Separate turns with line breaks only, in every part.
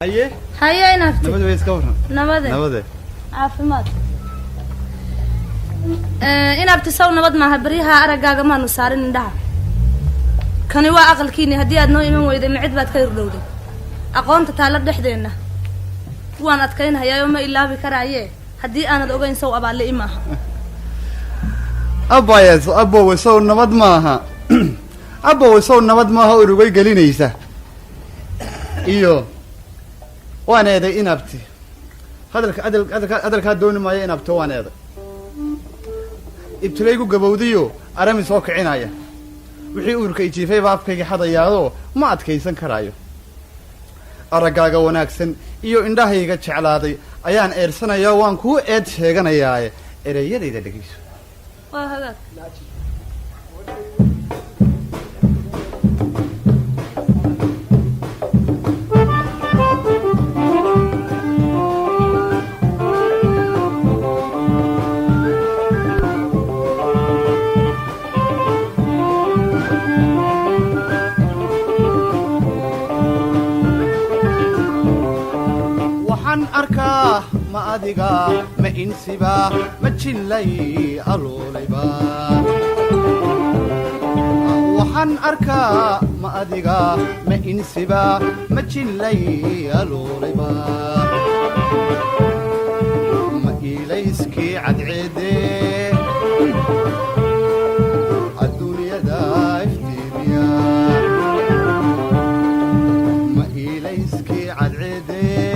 haye
haye inafti
nabad way iska waran
nabad caafimaad inafti saw nabad maaha bariyaha aragaaga maanu saarin indhaha kani waa aqalkiini haddii aad noo iman weyday micid baad ka irdhowday aqoonta taala dhexdeena waan adkaynhayaa ma ilaabi karaaye haddii aanad ogeyn saw abaalle imaaha
abayes abowe saw nabad maaha abowe saw nabad maaha urugay gelinaysa iyo waan eeday inabti hadalkaa dooni maayo inabto waan eeday ibtilaygu gabowdiyo arami soo kicinaya wixii uurka ijiifay baa afkayga xadayaadoo ma adkaysan karaayo araggaaga wanaagsan iyo indhahayga jeclaaday ayaan eersanayaa waan kuu eed sheeganayaaye ereyadayda dhegeyso
waa hagaag
arkaa ma adiga ma insiba ma jillay aloolayba waxaan arkaa ma adiga ma insiba ma jillay aloolayba ma iilayskii cadceedee adduunyada iftiimiya ma iilayskii cadceedee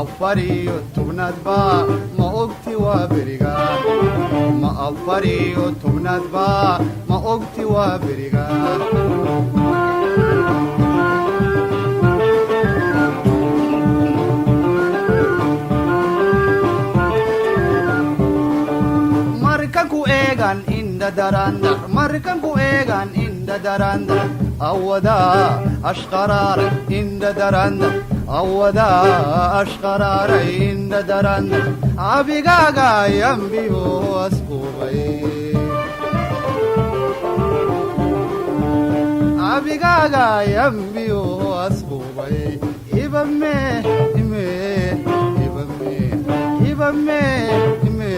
afariyo tobnaadba ma ogti waa beriga ma afariyo tobnaadba ma ogti waa beriga markan ku eegan inda daranda markan ku eegan inda daranda awada ashqarar inda daranda awada ashqarar inda daranda abigaga yambiyo asqubay abigaga yambiyo asqubay ibame ime ibame ibame ime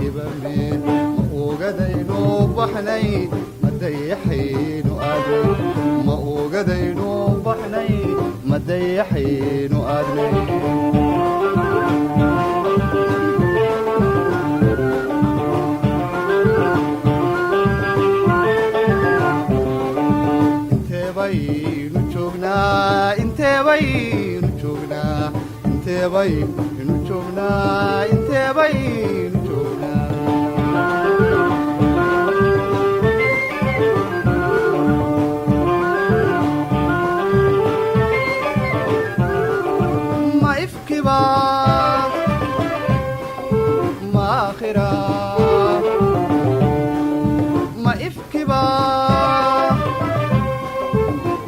ibame ogadayno baxnay madayaxayno aadnay ma ogadayno baxnay madayaxayno aadnay inteebaynu joognaa inteebaynu joognaa inteebaynu joognaa inteebaynu joognaa ما إفكبا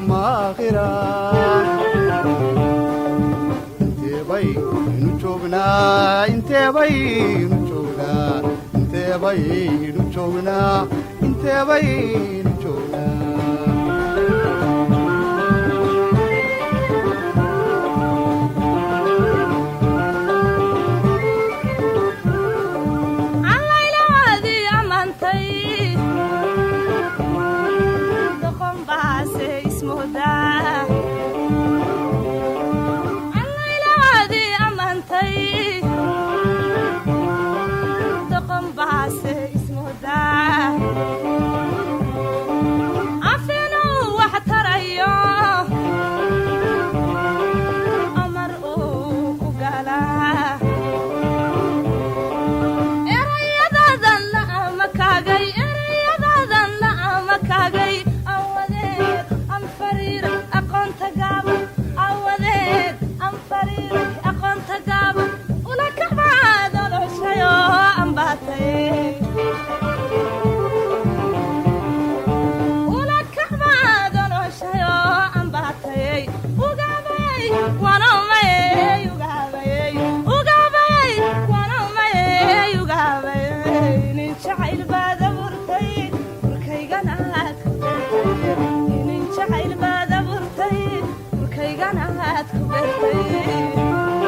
ما غيرا انت باي نجوبنا انت باي نجوبنا انت باي نجوبنا انت باي نجوبنا
aad ku beertay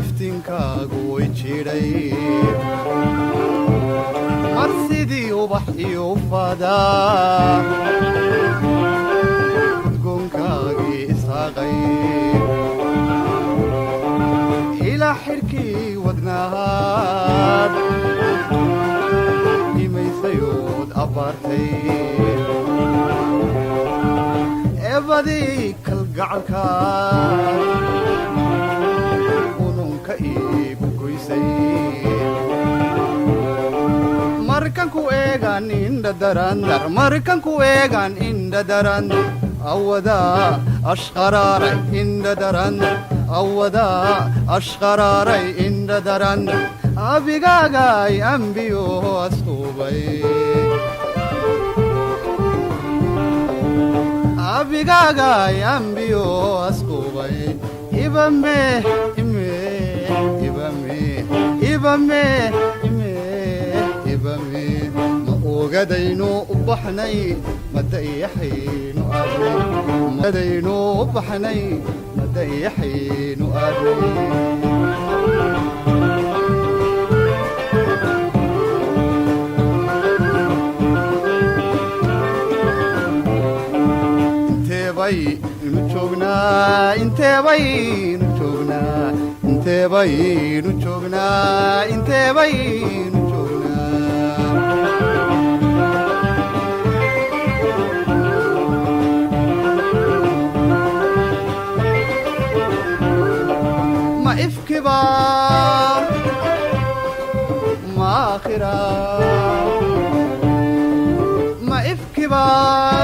iftiinkaagu way jiray mar sidii ubax iyo fadaa udgoonkaagii isaaqay ilaa xidhkii wadnahaad imaysayood abbaartay eebadii kalgacalkaad ununka iigu goysay markanku eegaan indhadarandar markanku eegaan indhadarandar awadaa ashqaraaray indhadarandar awadaa ashqaraaray indhadarandar abigaagaay ambiyo astuubay abigaagaay ambiyo astuubay ibame ime ibame ibame ime ibame ma ogadaynu u baxnay madayaxaynu aadnay madaynu u baxnay madayaxaynu aadnay baynu joognaa intee baynu joognaa intee baynu joognaa intee baynu joognaa ma ifkibaa ma aakhiraa ma ifkibaa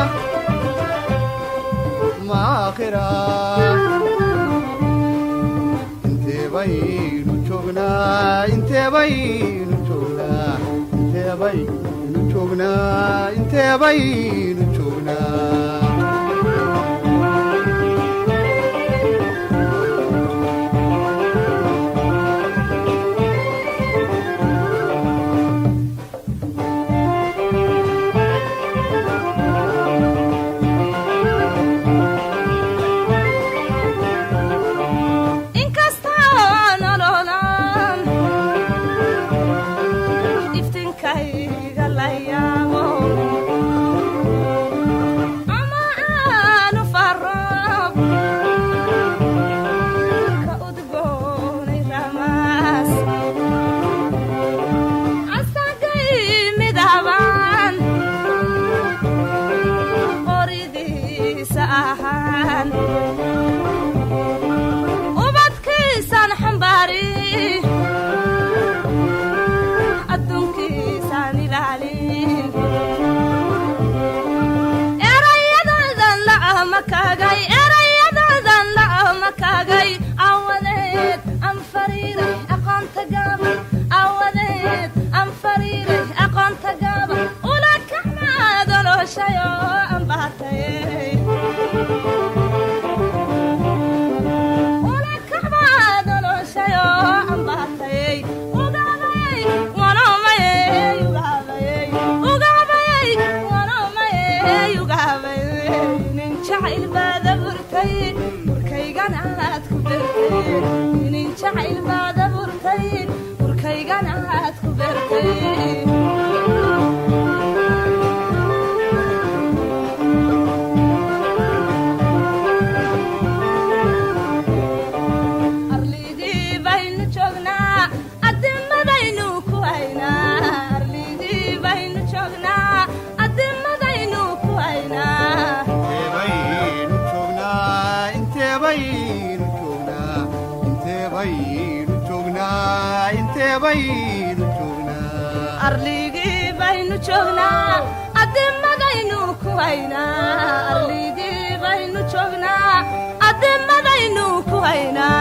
intee baynu joognaa intee baynu joognaa intee baynu joognaa intee baynu joognaa abuurtay urkaygana aad ku beertay inin jacayl baad abuurtay urkaygana aad ku beertay arligii baynu joognaa adimadaynu ku haynaa arligii baynu joognaa adimadaynu ku haynaa